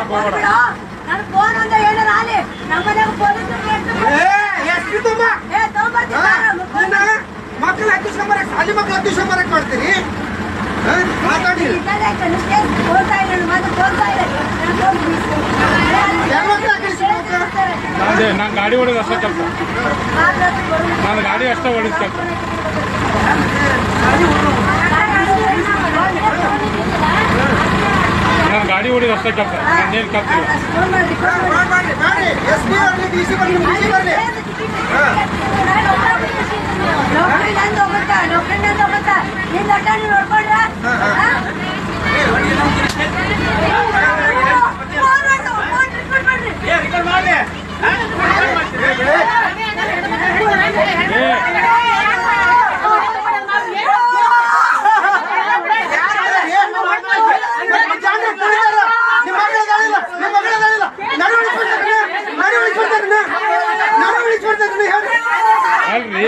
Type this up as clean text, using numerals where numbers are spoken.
ನನ್ನ ಫೋನ್ ಅಂತ ಏನಾರ ಆಲಿ ನಮ್ಮನೆಗೆ ಪೊಲೀಸ್ ಮಕ್ಕಳು ಹತ್ತಿಸ್ಕೊಂಬರಕ್ಕೆ ಸಾಲಿ ಮಕ್ಕಳು ಹತ್ತಿಸ್ಕೊಂಬರಕ್ಕೆ ಮಾಡ್ತೀರಿ ನಾನು ಗಾಡಿ ಹೊಡೆದು ಅಷ್ಟೇ ಕೆಲಸ ನಾನು ಗಾಡಿ ಅಷ್ಟೇ ಹೊಡೆದ ಕೆಲಸ ನಾನು ಗಾಡಿ ಹೊಡೆದು ಅಷ್ಟೇ ಕೆಲಸ ನಾನೇನು ಕಲ್ತಿಲ್ಲ ಅಲ್ರಿ